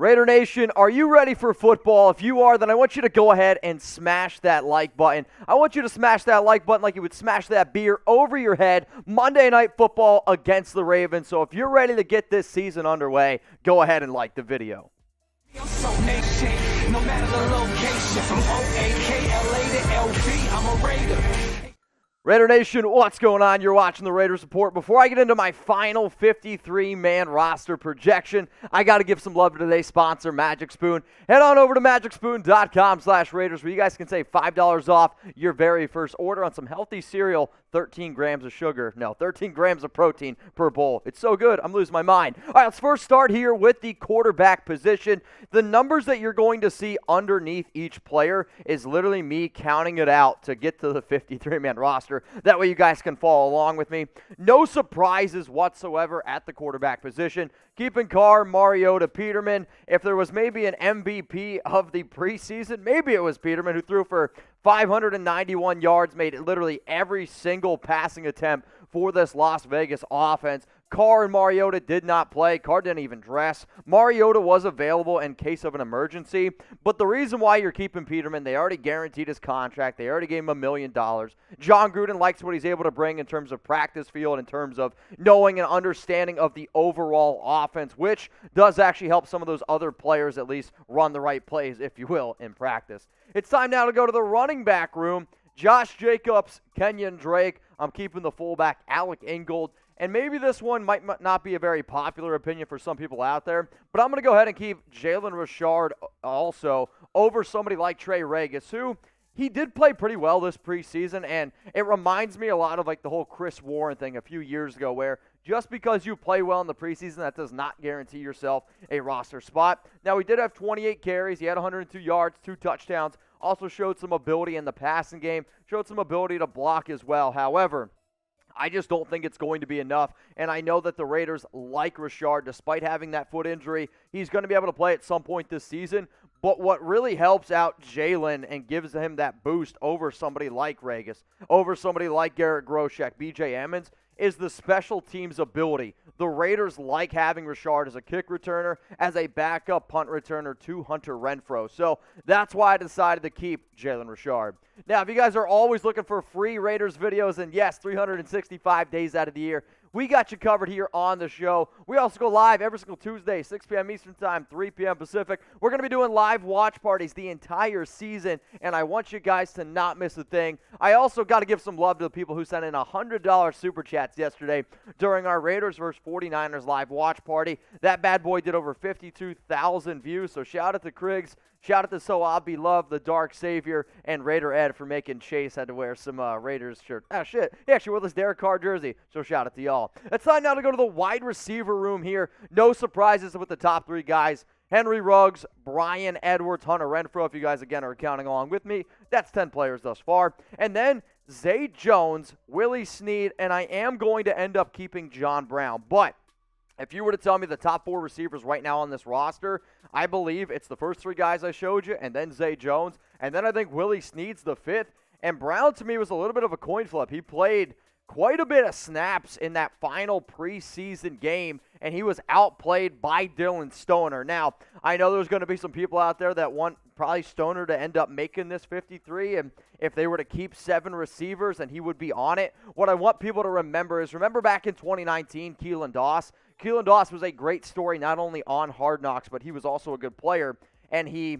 Raider Nation, are you ready for football? If you are, then I want you to go ahead and smash that like button. I want you to smash that like button like you would smash that beer over your head. Monday Night Football against the Ravens. So if you're ready to get this season underway, go ahead and like the video. No matter the location, from O-A-K-L-A to L-V, I'm a Raider. Raider Nation, what's going on? You're watching the Raiders Report. Before I get into my final 53-man roster projection, I got to give some love to today's sponsor, Magic Spoon. Head on over to magicspoon.com/Raiders where you guys can save $5 off your very first order on some healthy cereal, 13 grams of sugar. No, 13 grams of protein per bowl. It's so good, I'm losing my mind. All right, let's first start here with the quarterback position. The numbers that you're going to see underneath each player is literally me counting it out to get to the 53-man roster. That way you guys can follow along with me. No surprises whatsoever at the quarterback position. Keeping Carr, Mariota, Peterman. If there was maybe an MVP of the preseason, maybe it was Peterman, who threw for 591 yards, made literally every single passing attempt for this Las Vegas offense. Carr and Mariota did not play. Carr didn't even dress. Mariota was available in case of an emergency. But the reason why you're keeping Peterman, they already guaranteed his contract. They already gave him $1 million. John Gruden likes what he's able to bring in terms of practice field, in terms of knowing and understanding of the overall offense, which does actually help some of those other players at least run the right plays, if you will, in practice. It's time now to go to the running back room. Josh Jacobs, Kenyon Drake. I'm keeping the fullback, Alec Ingold. And maybe this one might not be a very popular opinion for some people out there, but I'm going to go ahead and keep Jalen Richard also over somebody like Trey Regis, who he did play pretty well this preseason, and it reminds me a lot of like the whole Chris Warren thing a few years ago, where just because you play well in the preseason, that does not guarantee yourself a roster spot. Now, he did have 28 carries. He had 102 yards, 2 touchdowns, also showed some ability in the passing game, showed some ability to block as well. However, I just don't think it's going to be enough, and I know that the Raiders like Richard. Despite having that foot injury, he's going to be able to play at some point this season, but what really helps out Jalen and gives him that boost over somebody like Regis, over somebody like Garrett Groshek, B.J. Emmons, is the special teams ability. The Raiders like having Richard as a kick returner, as a backup punt returner to Hunter Renfrow. So that's why I decided to keep Jalen Richard. Now, if you guys are always looking for free Raiders videos, and yes, 365 days out of the year, we got you covered here on the show. We also go live every single Tuesday, 6 p.m. Eastern Time, 3 p.m. Pacific. We're going to be doing live watch parties the entire season, and I want you guys to not miss a thing. I also got to give some love to the people who sent in $100 super chats yesterday during our Raiders vs. 49ers live watch party. That bad boy did over 52,000 views, so shout out to Kriggs. Shout out to So I'll Be Loved, the Dark Savior, and Raider Ed for making Chase had to wear some Raiders shirt. Ah, shit. He actually wore this Derek Carr jersey, so shout out to y'all. It's time now to go to the wide receiver room here. No surprises with the top 3 guys. Henry Ruggs, Brian Edwards, Hunter Renfrow, if you guys, again, are counting along with me. That's 10 players thus far. And then Zay Jones, Willie Snead, and I am going to end up keeping John Brown. But if you were to tell me the top 4 receivers right now on this roster, I believe it's the first 3 guys I showed you, and then Zay Jones, and then I think Willie Snead's the 5th. And Brown, to me, was a little bit of a coin flip. He played quite a bit of snaps in that final preseason game, and he was outplayed by Dylan Stoner. Now, I know there's going to be some people out there that want probably Stoner to end up making this 53, and if they were to keep 7 receivers, and he would be on it. What I want people to remember is, remember back in 2019, Keelan Doss? Keelan Doss was a great story not only on Hard Knocks, but he was also a good player, and he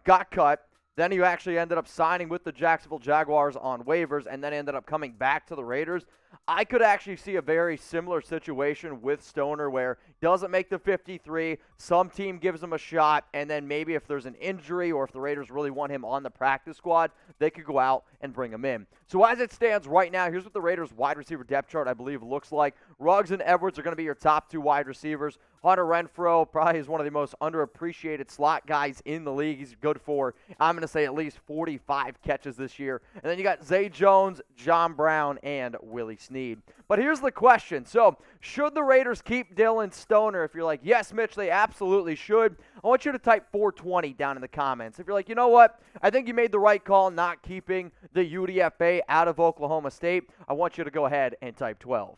got cut. Then he actually ended up signing with the Jacksonville Jaguars on waivers and then ended up coming back to the Raiders. I could actually see a very similar situation with Stoner where he doesn't make the 53, some team gives him a shot, and then maybe if there's an injury or if the Raiders really want him on the practice squad, they could go out and bring him in. So as it stands right now, here's what the Raiders wide receiver depth chart, I believe, looks like. Ruggs and Edwards are going to be your top 2 wide receivers. Hunter Renfrow probably is one of the most underappreciated slot guys in the league. He's good for, I'm going to say, at least 45 catches this year. And then you got Zay Jones, John Brown, and Willie Snead. But here's the question. So, should the Raiders keep Dylan Stoner? If you're like, yes, Mitch, they absolutely should, I want you to type 420 down in the comments. If you're like, you know what, I think you made the right call not keeping the UDFA out of Oklahoma State, I want you to go ahead and type 12.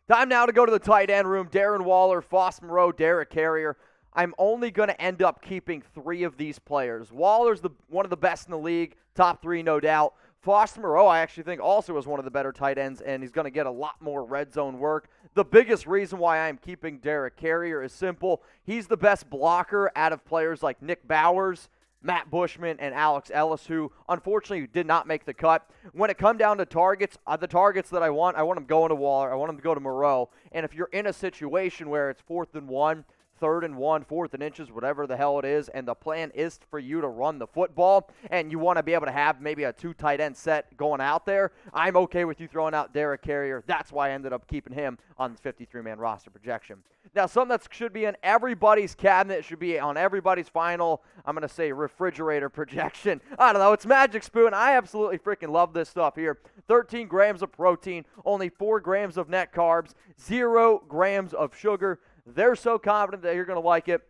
Time now to go to the tight end room. Darren Waller, Foss Moreau, Derek Carrier. I'm only going to end up keeping 3 of these players. Waller's one of the best in the league, top 3 no doubt. Foster Moreau, I actually think, also is one of the better tight ends, and he's going to get a lot more red zone work. The biggest reason why I'm keeping Derek Carrier is simple. He's the best blocker out of players like Nick Bowers, Matt Bushman, and Alex Ellis, who unfortunately did not make the cut. When it comes down to targets, the targets that I want them going to Waller. I want them to go to Moreau. And if you're in a situation where it's 4th and 1, 3rd and 1, 4th and inches, whatever the hell it is, and the plan is for you to run the football, and you want to be able to have maybe a 2 tight end set going out there, I'm okay with you throwing out Derek Carrier. That's why I ended up keeping him on the 53-man roster projection. Now, something that should be in everybody's cabinet, should be on everybody's final, I'm going to say refrigerator projection. I don't know, it's Magic Spoon. I absolutely freaking love this stuff here. 13 grams of protein, only 4 grams of net carbs, 0 grams of sugar. They're so confident that you're going to like it.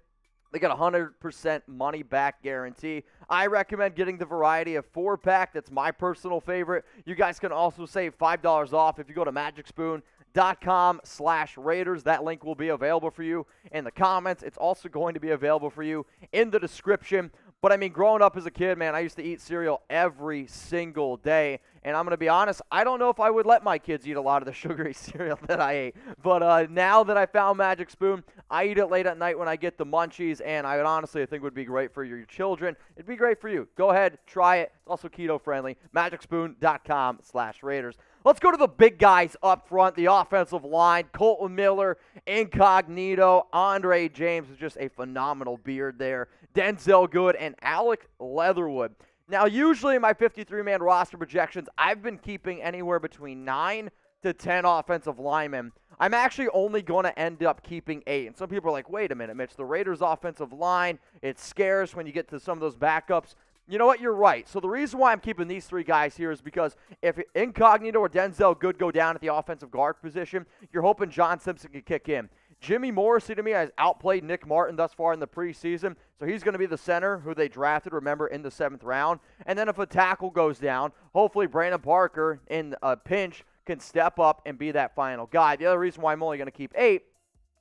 They got a 100% money-back guarantee. I recommend getting the variety of 4-pack. That's my personal favorite. You guys can also save $5 off if you go to magicspoon.com/Raiders. That link will be available for you in the comments. It's also going to be available for you in the description. But, I mean, growing up as a kid, man, I used to eat cereal every single day. And I'm going to be honest, I don't know if I would let my kids eat a lot of the sugary cereal that I ate. But now that I found Magic Spoon, I eat it late at night when I get the munchies. And I think would be great for your children. It'd be great for you. Go ahead, try it. It's also keto-friendly. magicspoon.com/Raiders. Let's go to the big guys up front, the offensive line. Colton Miller, Incognito, Andre James is just a phenomenal beard there. Denzel Good, and Alec Leatherwood. Now, usually in my 53-man roster projections, I've been keeping anywhere between 9 to 10 offensive linemen. I'm actually only going to end up keeping 8. And some people are like, wait a minute, Mitch, the Raiders' offensive line, it's scarce when you get to some of those backups. You know what? You're right. So the reason why I'm keeping these 3 guys here is because if Incognito or Denzel Good go down at the offensive guard position, you're hoping John Simpson can kick in. Jimmy Morrissey, to me, has outplayed Nick Martin thus far in the preseason, so he's going to be the center who they drafted, remember, in the 7th round. And then if a tackle goes down, hopefully Brandon Parker, in a pinch, can step up and be that final guy. The other reason why I'm only going to keep 8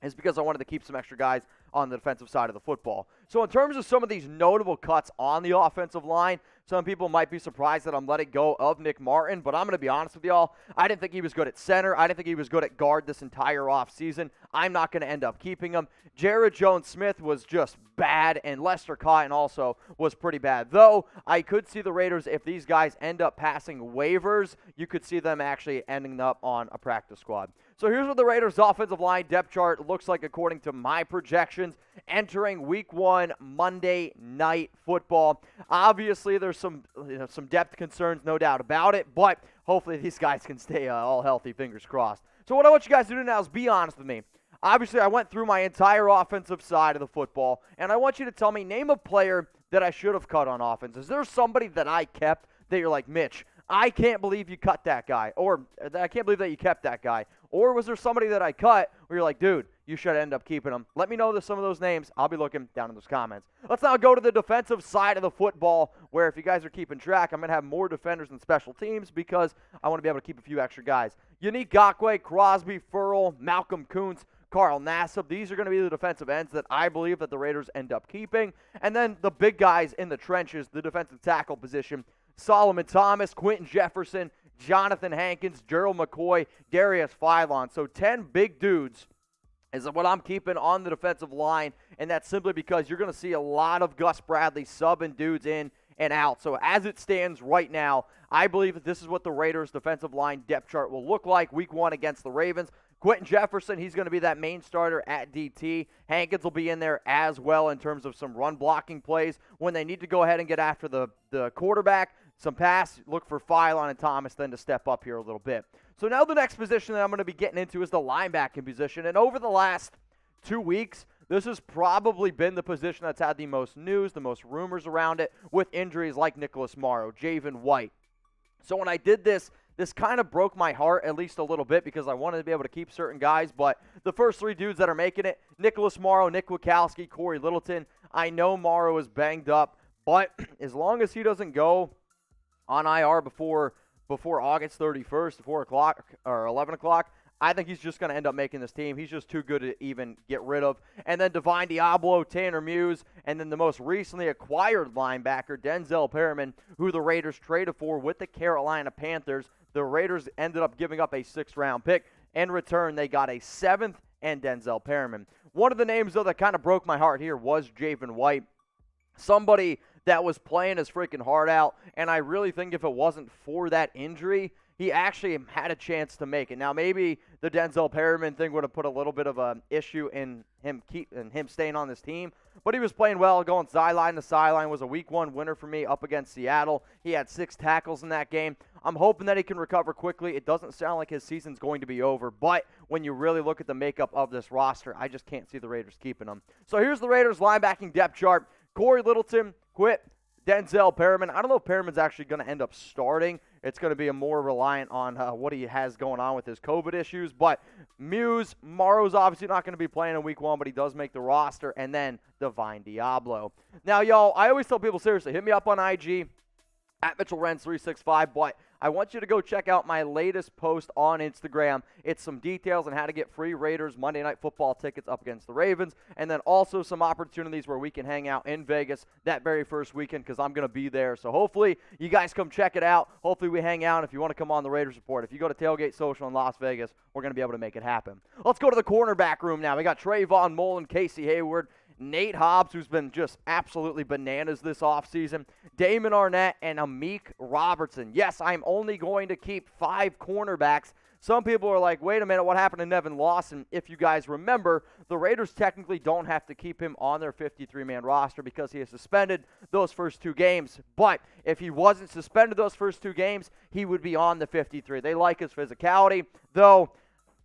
is because I wanted to keep some extra guys on the defensive side of the football. So in terms of some of these notable cuts on the offensive line, some people might be surprised that I'm letting go of Nick Martin, but I'm going to be honest with y'all. I didn't think he was good at center. I didn't think he was good at guard this entire offseason. I'm not going to end up keeping him. Jared Jones-Smith was just bad, and Lester Cotton also was pretty bad. Though I could see the Raiders, if these guys end up passing waivers, you could see them actually ending up on a practice squad. So here's what the Raiders' offensive line depth chart looks like according to my projections entering Week 1 Monday Night Football. Obviously, there's some depth concerns, no doubt about it, but hopefully these guys can stay all healthy, fingers crossed. So what I want you guys to do now is be honest with me. Obviously, I went through my entire offensive side of the football, and I want you to tell me, name a player that I should have cut on offense. Is there somebody that I kept that you're like, Mitch, I can't believe you cut that guy, or I can't believe that you kept that guy? Or was there somebody that I cut where you're like, dude, you should end up keeping him? Let me know some of those names. I'll be looking down in those comments. Let's now go to the defensive side of the football, where if you guys are keeping track, I'm going to have more defenders than special teams because I want to be able to keep a few extra guys. Unique Ngakoue, Crosby, Furl, Malcolm Kuntz, Carl Nassib. These are going to be the defensive ends that I believe that the Raiders end up keeping. And then the big guys in the trenches, the defensive tackle position, Solomon Thomas, Quentin Jefferson, Jonathan Hankins, Gerald McCoy, Darius Philon. So 10 big dudes is what I'm keeping on the defensive line, and that's simply because you're going to see a lot of Gus Bradley subbing dudes in and out. So as it stands right now, I believe that this is what the Raiders' defensive line depth chart will look like Week 1 against the Ravens. Quentin Jefferson, he's going to be that main starter at DT. Hankins will be in there as well in terms of some run blocking plays. When they need to go ahead and get after the quarterback, some pass, look for Philon and Thomas then to step up here a little bit. So now the next position that I'm going to be getting into is the linebacking position. And over the last 2 weeks, this has probably been the position that's had the most news, the most rumors around it, with injuries like Nicholas Morrow, Javen White. So when I did this kind of broke my heart at least a little bit because I wanted to be able to keep certain guys. But the first 3 dudes that are making it, Nicholas Morrow, Nick Wachowski, Corey Littleton. I know Morrow is banged up, but as long as he doesn't go on IR before August 31st, 4 o'clock or 11 o'clock, I think he's just going to end up making this team. He's just too good to even get rid of. And then Divine Diablo, Tanner Muse, and then the most recently acquired linebacker, Denzel Perriman, who the Raiders traded for with the Carolina Panthers. The Raiders ended up giving up a 6th-round pick. In return, they got a 7th and Denzel Perriman. One of the names, though, that kind of broke my heart here was Javen White. Somebody that was playing his freaking heart out, and I really think if it wasn't for that injury, he actually had a chance to make it. Now, maybe the Denzel Perriman thing would have put a little bit of an issue in him staying on this team, but he was playing well, going sideline to sideline, was a week 1 winner for me up against Seattle. He had 6 tackles in that game. I'm hoping that he can recover quickly. It doesn't sound like his season's going to be over, but when you really look at the makeup of this roster, I just can't see the Raiders keeping him. So here's the Raiders linebacking depth chart. Corey Littleton quit. Denzel Perriman. I don't know if Perriman's actually going to end up starting. It's going to be a more reliant on what he has going on with his COVID issues. But Muse, Morrow's obviously not going to be playing in week 1, but he does make the roster. And then Divine Diablo. Now, y'all, I always tell people, seriously, hit me up on IG at Mitchell Renz 365. But I want you to go check out my latest post on Instagram. It's some details on how to get free Raiders Monday Night Football tickets up against the Ravens, and then also some opportunities where we can hang out in Vegas that very first weekend because I'm going to be there. So hopefully you guys come check it out. Hopefully we hang out. If you want to come on the Raiders Report, if you go to Tailgate Social in Las Vegas, we're going to be able to make it happen. Let's go to the cornerback room now. We got Trayvon Mullen, Casey Hayward, Nate Hobbs, who's been just absolutely bananas this offseason, Damon Arnett, and Amik Robertson. Yes, I'm only going to keep 5 cornerbacks. Some people are like, wait a minute, what happened to Nevin Lawson? If you guys remember, the Raiders technically don't have to keep him on their 53-man roster because he is suspended those first 2 games. But if he wasn't suspended those first 2 games, he would be on the 53. They like his physicality, though.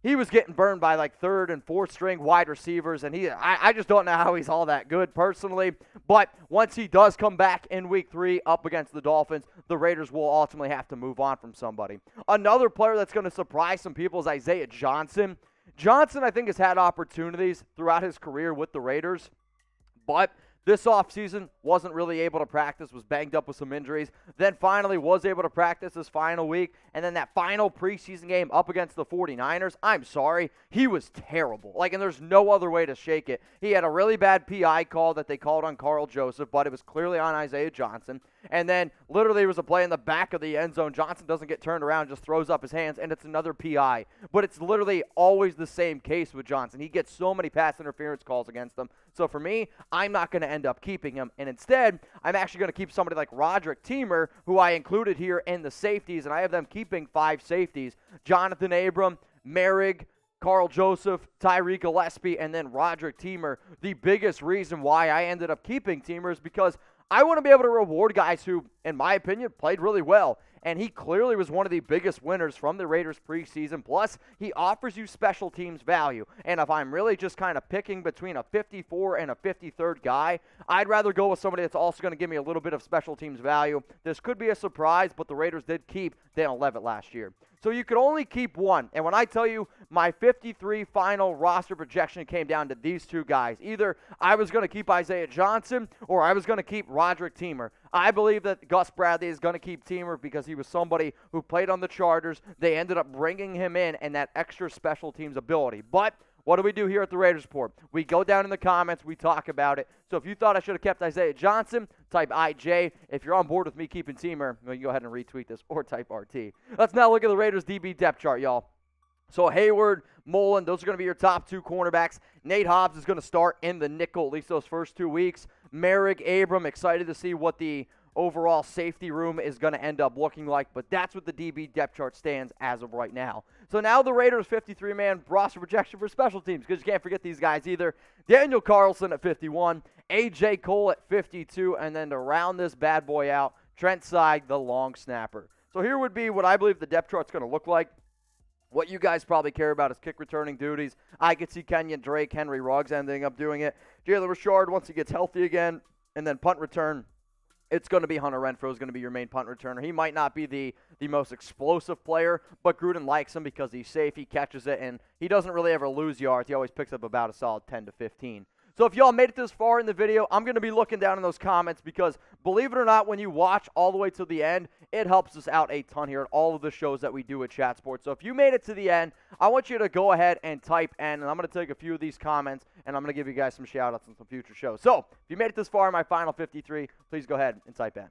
He was getting burned by like 3rd and 4th string wide receivers, and I just don't know how he's all that good personally. But once he does come back in week 3 up against the Dolphins, the Raiders will ultimately have to move on from somebody. Another player that's going to surprise some people is Isaiah Johnson. Johnson, I think, has had opportunities throughout his career with the Raiders, but this offseason wasn't really able to practice, was banged up with some injuries, then finally was able to practice this final week, and then that final preseason game up against the 49ers, I'm sorry, he was terrible. And there's no other way to shake it. He had a really bad PI call that they called on Carl Joseph, but it was clearly on Isaiah Johnson. And then literally there was a play in the back of the end zone. Johnson doesn't get turned around, just throws up his hands, and it's another PI. But it's literally always the same case with Johnson. He gets so many pass interference calls against him. So for me, I'm not going to end up keeping him. And instead, I'm actually going to keep somebody like Roderick Teamer, who I included here in the safeties, and I have them keeping 5 safeties. Jonathan Abram, Merrig, Carl Joseph, Tyreek Gillespie, and then Roderick Teamer. The biggest reason why I ended up keeping Teamer is because I want to be able to reward guys who, in my opinion, played really well. And he clearly was one of the biggest winners from the Raiders preseason. Plus, he offers you special teams value. And if I'm really just kind of picking between a 54 and a 53rd guy, I'd rather go with somebody that's also going to give me a little bit of special teams value. This could be a surprise, but the Raiders did keep Daniel Levitt last year. So you could only keep one. And when I tell you my 53 final roster projection came down to these 2 guys, either I was going to keep Isaiah Johnson or I was going to keep Roderick Teamer. I believe that Gus Bradley is going to keep Teamer because he was somebody who played on the Chargers. They ended up bringing him in and that extra special teams ability. But what do we do here at the Raiders Report? We go down in the comments. We talk about it. So if you thought I should have kept Isaiah Johnson, type IJ. If you're on board with me keeping Teamer, well, you can go ahead and retweet this or type RT. Let's now look at the Raiders DB depth chart, y'all. So Hayward, Mullen, those are going to be your top 2 cornerbacks. Nate Hobbs is going to start in the nickel at least those first 2 weeks. Merrick, Abram, excited to see what the overall safety room is going to end up looking like, but that's what the DB depth chart stands as of right now. So now the Raiders 53-man roster projection for special teams, because you can't forget these guys either. Daniel Carlson at 51, A.J. Cole at 52, and then to round this bad boy out, Trent Sieg, the long snapper. So here would be what I believe the depth chart's going to look like. What you guys probably care about is kick returning duties. I could see Kenyon Drake, Henry Ruggs ending up doing it. Jalen Richard, once he gets healthy again, and then punt return, it's going to be Hunter Renfrow is going to be your main punt returner. He might not be the most explosive player, but Gruden likes him because he's safe, he catches it, and he doesn't really ever lose yards. He always picks up about a solid 10 to 15. So if y'all made it this far in the video, I'm going to be looking down in those comments because believe it or not, when you watch all the way to the end, it helps us out a ton here at all of the shows that we do at Chat Sports. So if you made it to the end, I want you to go ahead and type N, and I'm going to take a few of these comments, and I'm going to give you guys some shout-outs on some future shows. So if you made it this far in my final 53, please go ahead and type N.